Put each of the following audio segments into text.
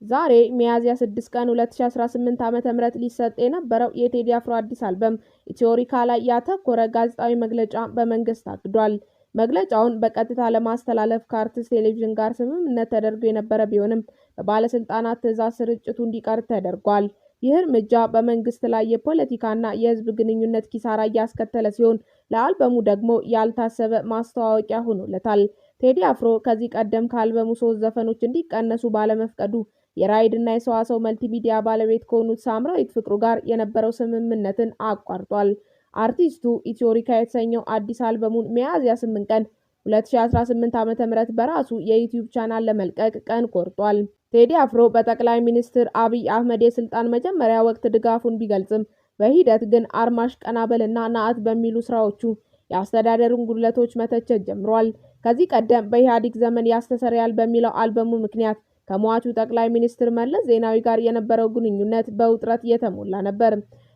ዛሬ ሚያዝያ 6 ቀን 2018 ዓ.ም ሊሰጥ የነበረው የቴዲ አፍሮ አዲስ አልበም ኢትዮሪካ ላይ ያተኮረ ጋዜጣዊ መግለጫ በመንግስት ታግዷል። መግለጫውን በቀጥታ ለማስተላለፍ ከአርትስት ቴሌቪዥን ጋር ስምምነት ተደርጎ የነበረ ቢሆንም በባለስልጣናት ትዕዛዝ ስርጭቱ እንዲቀር ተደርጓል። ይህ እርምጃ በመንግስት ላይ የፖለቲካና የህዝብ ግንኙነት ኪሳራ እያስከተለ ሲሆን ለአልበሙ ደግሞ ያልታሰበ ማስተዋወቂያ ሆኖለታል። ቴዲ አፍሮ ከዚህ ቀደም ከአልበሙ 3 ዘፈኖች እንዲቀነሱ ባለመፍቀዱ የራይድ እና የሰዋሰው መልቲሚዲያ ባለቤት ከሆኑት ሳምራዊት ፍቅሩ ጋር የነበረው ስምምነትን አቋርጧል። አርቲስቱ ኢትዮሪካ የተሰኘው አዲስ አልበሙን ሚያዝያ 8 ቀን 2018 ዓ.ም በራሱ የዩቲዩብ ቻናል ለመልቀቅ ቀን ቆርጧል። ቴዲ አፍሮ በጠቅላይ ሚኒስትር አብይ አህመድ የስልጣን መጀመሪያ ወቅት ድጋፉን ቢገልጽም በሂደት ግን አርማሽ ቀናበልና ናአት በሚሉ ስራዎቹ የአስተዳደሩን ጉድለቶች መተቸት ጀምሯል። ከዚህ ቀደም በኢህአዴግ ዘመን ያስተሰርያል በሚለው አልበሙ ምክንያት ከሟቹ ጠቅላይ ሚኒስትር መለስ ዜናዊ ጋር የነበረው ግንኙነት በውጥረት የተሞላ ነበር።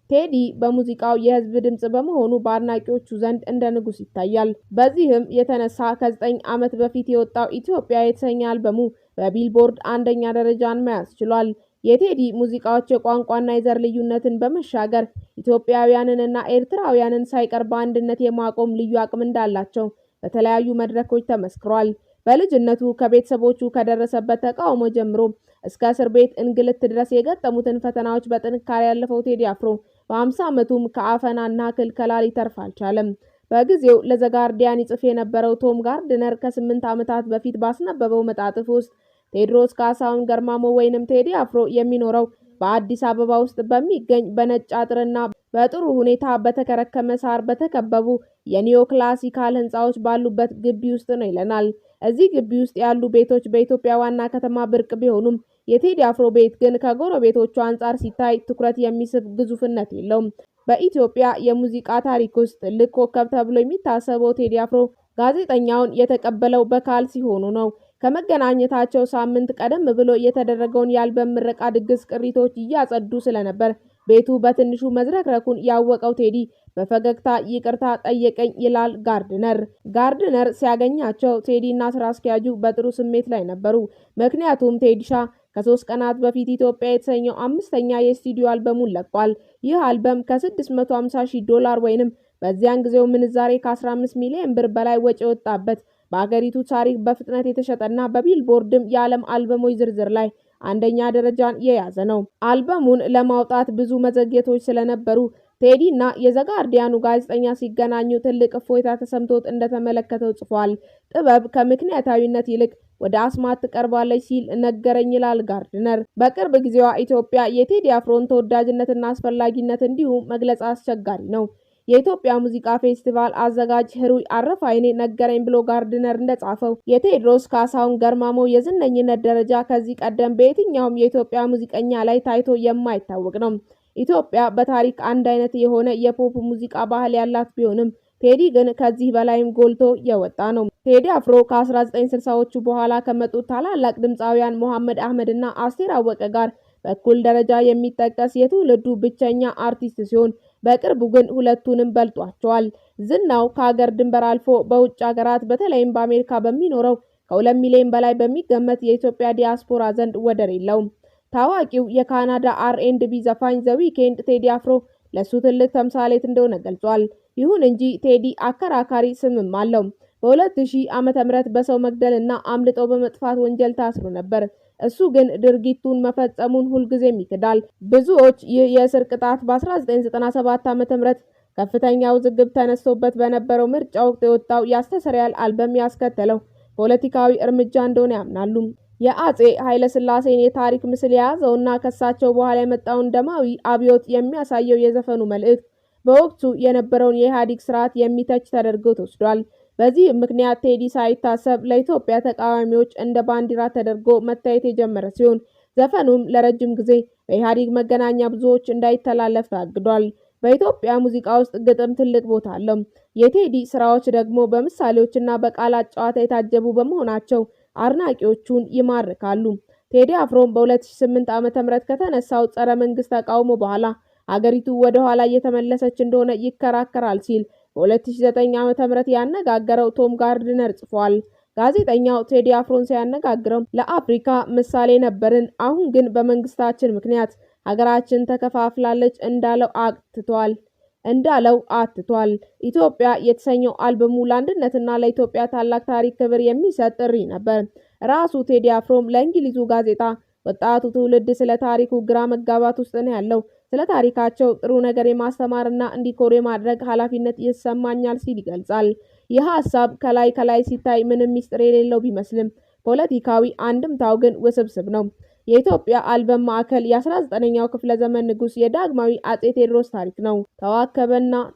ቴዲ በሙዚቃው የህዝብ ድምጽ በመሆኑ በአድናቂዎቹ ዘንድ እንደ ንጉስ ይታያል። በዚህም የተነሳ ከ9 ዓመት በፊት የወጣው ኢትዮጵያ የተሰኘ አልበሙ በቢልቦርድ አንደኛ ደረጃን መያዝ ችሏል። የቴዲ ሙዚቃዎች የቋንቋና የዘር ልዩነትን በመሻገር ኢትዮጵያውያንንና ኤርትራውያንን ሳይቀር በአንድነት የማቆም ልዩ አቅም እንዳላቸው በተለያዩ መድረኮች ተመስክሯል። በልጅነቱ ከቤተሰቦቹ ከደረሰበት ተቃውሞ ጀምሮ እስከ እስር ቤት እንግልት ድረስ የገጠሙትን ፈተናዎች በጥንካሬ ያለፈው ቴዲ አፍሮ በ50 ዓመቱም ከአፈናና ክልከላ ሊተርፍ አልቻለም። በጊዜው ለዘጋርዲያን ይጽፍ የነበረው ቶም ጋርድነር ከ8 ዓመታት በፊት ባስነበበው መጣጥፍ ውስጥ ቴዎድሮስ ካሳሁን ገርማሞ ወይንም ቴዲ አፍሮ የሚኖረው በአዲስ አበባ ውስጥ በሚገኝ በነጭ አጥርና በጥሩ ሁኔታ በተከረከመ ሳር በተከበቡ የኒዮ ክላሲካል ህንፃዎች ባሉበት ግቢ ውስጥ ነው ይለናል። እዚህ ግቢ ውስጥ ያሉ ቤቶች በኢትዮጵያ ዋና ከተማ ብርቅ ቢሆኑም የቴዲ አፍሮ ቤት ግን ከጎረቤቶቹ አንጻር ሲታይ ትኩረት የሚስብ ግዙፍነት የለውም። በኢትዮጵያ የሙዚቃ ታሪክ ውስጥ ትልቅ ኮከብ ተብሎ የሚታሰበው ቴዲ አፍሮ ጋዜጠኛውን የተቀበለው በካልሲ ሆኖ ነው። ከመገናኘታቸው ሳምንት ቀደም ብሎ የተደረገውን የአልበም ምረቃ ድግስ ቅሪቶች እያጸዱ ስለነበር ቤቱ በትንሹ መዝረክረኩን ያወቀው ቴዲ በፈገግታ ይቅርታ ጠየቀኝ ይላል ጋርድነር። ጋርድነር ሲያገኛቸው ቴዲና ስራ አስኪያጁ በጥሩ ስሜት ላይ ነበሩ። ምክንያቱም ቴዲሻ ከ3 ቀናት በፊት ኢትዮጵያ የተሰኘው 5ኛ የስቱዲዮ አልበሙን ለቋል። ይህ አልበም $650,000 ወይንም በዚያን ጊዜው ምንዛሬ ከ15 ሚሊዮን ብር በላይ ወጪ የወጣበት በአገሪቱ ታሪክ በፍጥነት የተሸጠና በቢልቦርድም የዓለም አልበሞች ዝርዝር ላይ አንደኛ ደረጃን የያዘ ነው። አልበሙን ለማውጣት ብዙ መዘግየቶች ስለነበሩ ቴዲ እና የዘጋርዲያኑ ጋዜጠኛ ሲገናኙ ትልቅ እፎይታ ተሰምቶት እንደተመለከተው ጽፏል። ጥበብ ከምክንያታዊነት ይልቅ ወደ አስማት ትቀርባለች ሲል ነገረኝ ይላል ጋርድነር። በቅርብ ጊዜዋ ኢትዮጵያ የቴዲ አፍሮን ተወዳጅነትና አስፈላጊነት እንዲሁም መግለጽ አስቸጋሪ ነው። የኢትዮጵያ ሙዚቃ ፌስቲቫል አዘጋጅ ህሩይ አረፋይኔ ነገረኝ ብሎ ጋርድነር እንደጻፈው የቴዎድሮስ ካሳሁን ገርማሞ የዝነኝነት ደረጃ ከዚህ ቀደም በየትኛውም የኢትዮጵያ ሙዚቀኛ ላይ ታይቶ የማይታወቅ ነው። ኢትዮጵያ በታሪክ አንድ አይነት የሆነ የፖፕ ሙዚቃ ባህል ያላት ቢሆንም ቴዲ ግን ከዚህ በላይም ጎልቶ የወጣ ነው። ቴዲ አፍሮ ከ1960ዎቹ በኋላ ከመጡት ታላላቅ ድምፃውያን መሐመድ አህመድ እና አስቴር አወቀ ጋር በኩል ደረጃ የሚጠቀስ የትውልዱ ብቸኛ አርቲስት ሲሆን በቅርቡ ግን ሁለቱንም በልጧቸዋል። ዝናው ከሀገር ድንበር አልፎ በውጭ ሀገራት በተለይም በአሜሪካ በሚኖረው ከ2 ሚሊዮን በላይ በሚገመት የኢትዮጵያ ዲያስፖራ ዘንድ ወደር የለውም። ታዋቂው የካናዳ R&B ዘፋኝ ዘ ዊኬንድ ቴዲ አፍሮ ለሱ ትልቅ ተምሳሌት እንደሆነ ገልጿል። ይሁን እንጂ ቴዲ አከራካሪ ስምም አለው። በ2000 ዓ.ም በሰው መግደልና አምልጦ በመጥፋት ወንጀል ታስሮ ነበር። እሱ ግን ድርጊቱን መፈጸሙን ሁልጊዜም ይክዳል። ብዙዎች ይህ የእስር ቅጣት በ1997 ዓ.ም ከፍተኛ ውዝግብ ተነስቶበት በነበረው ምርጫ ወቅት የወጣው ያስተሰርያል አልበም ያስከተለው ፖለቲካዊ እርምጃ እንደሆነ ያምናሉ። የአጼ ኃይለ ሥላሴን የታሪክ ምስል የያዘውና ከሳቸው በኋላ የመጣውን ደማዊ አብዮት የሚያሳየው የዘፈኑ መልእክት በወቅቱ የነበረውን የኢህአዴግ ስርዓት የሚተች ተደርጎ ተወስዷል። በዚህ ምክንያት ቴዲ ሳይታሰብ ለኢትዮጵያ ተቃዋሚዎች እንደ ባንዲራ ተደርጎ መታየት የጀመረ ሲሆን ዘፈኑም ለረጅም ጊዜ በኢህአዴግ መገናኛ ብዙዎች እንዳይተላለፍ ታግዷል። በኢትዮጵያ ሙዚቃ ውስጥ ግጥም ትልቅ ቦታ አለው። የቴዲ ስራዎች ደግሞ በምሳሌዎችና በቃላት ጨዋታ የታጀቡ በመሆናቸው አድናቂዎቹን ይማርካሉ። ቴዲ አፍሮም በ2008 ዓ.ም ከተነሳው ጸረ መንግስት ተቃውሞ በኋላ አገሪቱ ወደ ኋላ እየተመለሰች እንደሆነ ይከራከራል ሲል በ2009 ዓ.ም ያነጋገረው ቶም ጋርድነር ጽፏል። ጋዜጠኛው ቴዲ አፍሮን ሲያነጋግረው ለአፍሪካ ምሳሌ ነበርን፣ አሁን ግን በመንግስታችን ምክንያት ሀገራችን ተከፋፍላለች እንዳለው አትቷል። ኢትዮጵያ የተሰኘው አልበሙ ለአንድነትና ለኢትዮጵያ ታላቅ ታሪክ ክብር የሚሰጥ ጥሪ ነበር። ራሱ ቴዲ አፍሮም ለእንግሊዙ ጋዜጣ ወጣቱ ትውልድ ስለ ታሪኩ ግራ መጋባት ውስጥ ነው ያለው፣ ስለ ታሪካቸው ጥሩ ነገር የማስተማርና እንዲኮሩ የማድረግ ኃላፊነት ይሰማኛል ሲል ይገልጻል። ይህ ሀሳብ ከላይ ሲታይ ምንም ሚስጥር የሌለው ቢመስልም ፖለቲካዊ አንድምታው ግን ውስብስብ ነው። የኢትዮጵያ አልበም ማዕከል የ19ኛው ክፍለ ዘመን ንጉስ የዳግማዊ አጼ ቴዎድሮስ ታሪክ ነው።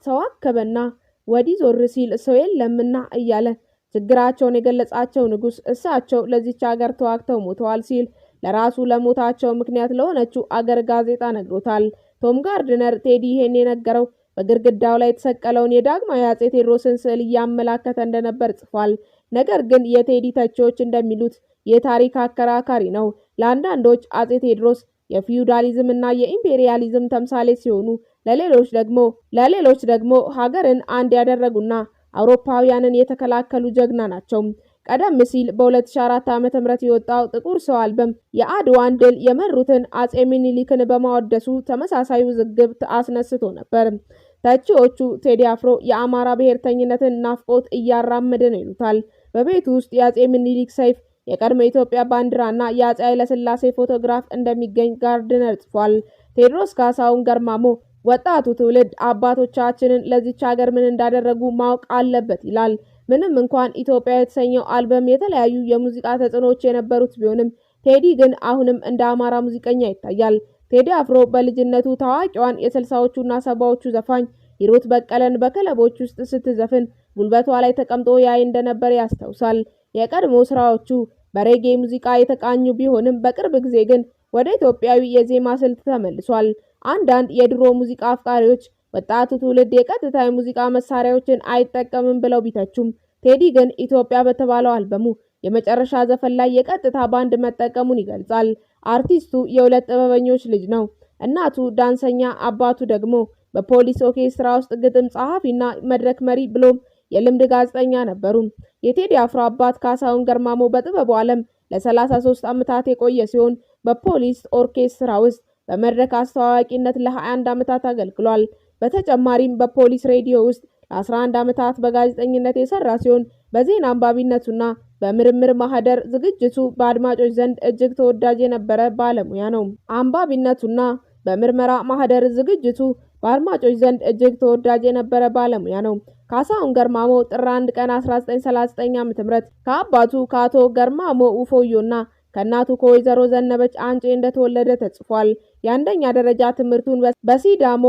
ተዋከበና ወዲህ ዞር ሲል ሰው የለምና እያለ ችግራቸውን የገለጻቸው ንጉስ እሳቸው ለዚች ሀገር ተዋግተው ሞተዋል ሲል ለራሱ ለሞታቸው ምክንያት ለሆነችው አገር ጋዜጣ ነግሮታል። ቶም ጋርድነር ቴዲ ይሄን የነገረው በግድግዳው ላይ የተሰቀለውን የዳግማዊ አጼ ቴዎድሮስን ስዕል እያመላከተ እንደነበር ጽፏል። ነገር ግን የቴዲ ተቺዎች እንደሚሉት የታሪክ አከራካሪ ነው። ለአንዳንዶች አጼ ቴዎድሮስ የፊውዳሊዝም እና የኢምፔሪያሊዝም ተምሳሌ ሲሆኑ ለሌሎች ደግሞ ሀገርን አንድ ያደረጉና አውሮፓውያንን የተከላከሉ ጀግና ናቸው። ቀደም ሲል በ2004 ዓ.ም የወጣው ጥቁር ሰው አልበም የአድዋን ድል የመሩትን አጼ ሚኒሊክን በማወደሱ ተመሳሳይ ውዝግብ አስነስቶ ነበር። ተቺዎቹ ቴዲ አፍሮ የአማራ ብሔርተኝነትን ናፍቆት እያራመደ ነው ይሉታል። በቤቱ ውስጥ የአጼ ሚኒሊክ ሰይፍ፣ የቀድሞ ኢትዮጵያ ባንዲራና የአጼ ኃይለሥላሴ ፎቶግራፍ እንደሚገኝ ጋርድነር ጽፏል። ቴዎድሮስ ካሳሁን ገርማሞ ወጣቱ ትውልድ አባቶቻችንን ለዚች ሀገር ምን እንዳደረጉ ማወቅ አለበት ይላል። ምንም እንኳን ኢትዮጵያ የተሰኘው አልበም የተለያዩ የሙዚቃ ተጽዕኖዎች የነበሩት ቢሆንም ቴዲ ግን አሁንም እንደ አማራ ሙዚቀኛ ይታያል። ቴዲ አፍሮ በልጅነቱ ታዋቂዋን የ60ዎቹና 70ዎቹ ዘፋኝ ሂሩት በቀለን በክለቦች ውስጥ ስትዘፍን ጉልበቷ ላይ ተቀምጦ ያይ እንደነበር ያስታውሳል። የቀድሞ ስራዎቹ በሬጌ ሙዚቃ የተቃኙ ቢሆንም በቅርብ ጊዜ ግን ወደ ኢትዮጵያዊ የዜማ ስልት ተመልሷል። አንዳንድ የድሮ ሙዚቃ አፍቃሪዎች ወጣቱ ትውልድ የቀጥታ የሙዚቃ መሳሪያዎችን አይጠቀምም ብለው ቢተቹም ቴዲ ግን ኢትዮጵያ በተባለው አልበሙ የመጨረሻ ዘፈን ላይ የቀጥታ ባንድ መጠቀሙን ይገልጻል። አርቲስቱ የሁለት ጥበበኞች ልጅ ነው። እናቱ ዳንሰኛ፣ አባቱ ደግሞ በፖሊስ ኦርኬስትራ ውስጥ ግጥም ጸሐፊና መድረክ መሪ ብሎም የልምድ ጋዜጠኛ ነበሩ። የቴዲ አፍሮ አባት ካሳሁን ገርማሞ በጥበቡ ዓለም ለ33 ዓመታት የቆየ ሲሆን በፖሊስ ኦርኬስትራ ውስጥ በመድረክ አስተዋዋቂነት ለ21 ዓመታት አገልግሏል። በተጨማሪም በፖሊስ ሬዲዮ ውስጥ ለ11 ዓመታት በጋዜጠኝነት የሰራ ሲሆን በዜና አንባቢነቱና በምርምር ማህደር ዝግጅቱ በአድማጮች ዘንድ እጅግ ተወዳጅ የነበረ ባለሙያ ነው። አንባቢነቱና በምርመራ ማህደር ዝግጅቱ በአድማጮች ዘንድ እጅግ ተወዳጅ የነበረ ባለሙያ ነው። ካሳሁን ገርማሞ ጥር 1 ቀን 1939 ዓ.ም ከአባቱ ከአቶ ገርማሞ ውፎዮና ከእናቱ ከወይዘሮ ዘነበች አንጬ እንደተወለደ ተጽፏል። የአንደኛ ደረጃ ትምህርቱን በሲዳሞ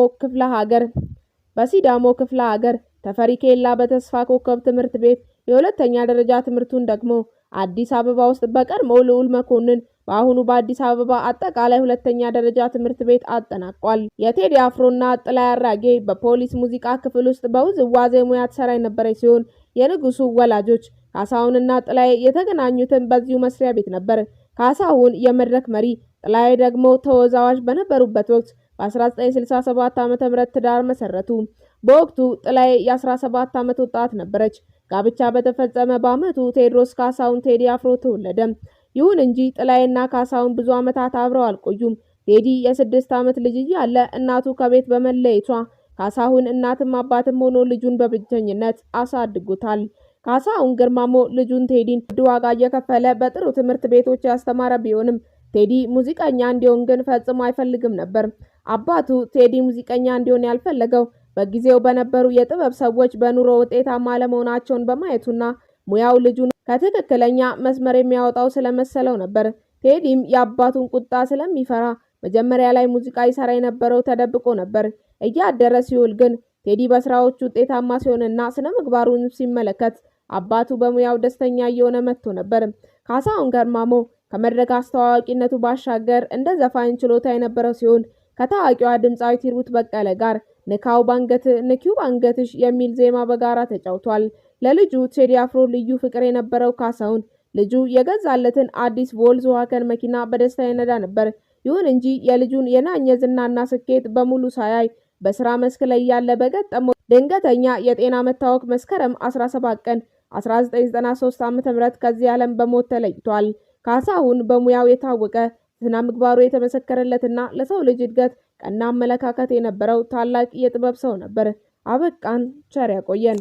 ክፍለ ሀገር ተፈሪ ኬላ በተስፋ ኮከብ ትምህርት ቤት፣ የሁለተኛ ደረጃ ትምህርቱን ደግሞ አዲስ አበባ ውስጥ በቀድሞው ልዑል መኮንን በአሁኑ በአዲስ አበባ አጠቃላይ ሁለተኛ ደረጃ ትምህርት ቤት አጠናቋል። የቴዲ አፍሮና ጥላይ አራጌ በፖሊስ ሙዚቃ ክፍል ውስጥ በውዝዋዜ ሙያ ትሰራ የነበረች ሲሆን የንጉሱ ወላጆች ካሳሁንና ጥላይ የተገናኙትን በዚሁ መስሪያ ቤት ነበር። ካሳሁን የመድረክ መሪ፣ ጥላይ ደግሞ ተወዛዋዥ በነበሩበት ወቅት በ1967 ዓ.ም ትዳር መሰረቱ። በወቅቱ ጥላይ የ17 ዓመት ወጣት ነበረች። ጋብቻ በተፈጸመ በዓመቱ ቴዎድሮስ ካሳሁን ቴዲ አፍሮ ተወለደ። ይሁን እንጂ ጥላይና ካሳሁን ብዙ ዓመታት አብረው አልቆዩም። ቴዲ የ6 ዓመት ልጅ እያለ እናቱ ከቤት በመለየቷ ካሳሁን እናትም አባትም ሆኖ ልጁን በብቸኝነት አሳድጎታል። ካሳሁን ገርማሞ ልጁን ቴዲን ውድ ዋጋ እየከፈለ በጥሩ ትምህርት ቤቶች ያስተማረ ቢሆንም ቴዲ ሙዚቀኛ እንዲሆን ግን ፈጽሞ አይፈልግም ነበር። አባቱ ቴዲ ሙዚቀኛ እንዲሆን ያልፈለገው በጊዜው በነበሩ የጥበብ ሰዎች በኑሮ ውጤታማ አለመሆናቸውን በማየቱና ሙያው ልጁን ከትክክለኛ መስመር የሚያወጣው ስለመሰለው ነበር። ቴዲም የአባቱን ቁጣ ስለሚፈራ መጀመሪያ ላይ ሙዚቃ ይሰራ የነበረው ተደብቆ ነበር። እያደረ ሲውል ግን ቴዲ በስራዎቹ ውጤታማ ሲሆንና ስነ ምግባሩን ሲመለከት አባቱ በሙያው ደስተኛ እየሆነ መጥቶ ነበር። ካሳሁን ገርማሞ ከመድረክ አስተዋዋቂነቱ ባሻገር እንደ ዘፋኝ ችሎታ የነበረው ሲሆን ከታዋቂዋ ድምፃዊት ሂሩት በቀለ ጋር ንኪው ባንገትሽ የሚል ዜማ በጋራ ተጫውቷል። ለልጁ ቴዲ አፍሮ ልዩ ፍቅር የነበረው ካሳሁን ልጁ የገዛለትን አዲስ ቮልክስዋገን መኪና በደስታ ይነዳ ነበር። ይሁን እንጂ የልጁን የናኘ ዝናና ስኬት በሙሉ ሳያይ በስራ መስክ ላይ ያለ በገጠመው ድንገተኛ የጤና መታወክ መስከረም 17 ቀን 1993 ዓ.ም ከዚህ ዓለም በሞት ተለይቷል። ካሳሁን በሙያው የታወቀ ስነ ምግባሩ የተመሰከረለትና ለሰው ልጅ እድገት ቀና አመለካከት የነበረው ታላቅ የጥበብ ሰው ነበር። አበቃን። ቸር ያቆየን።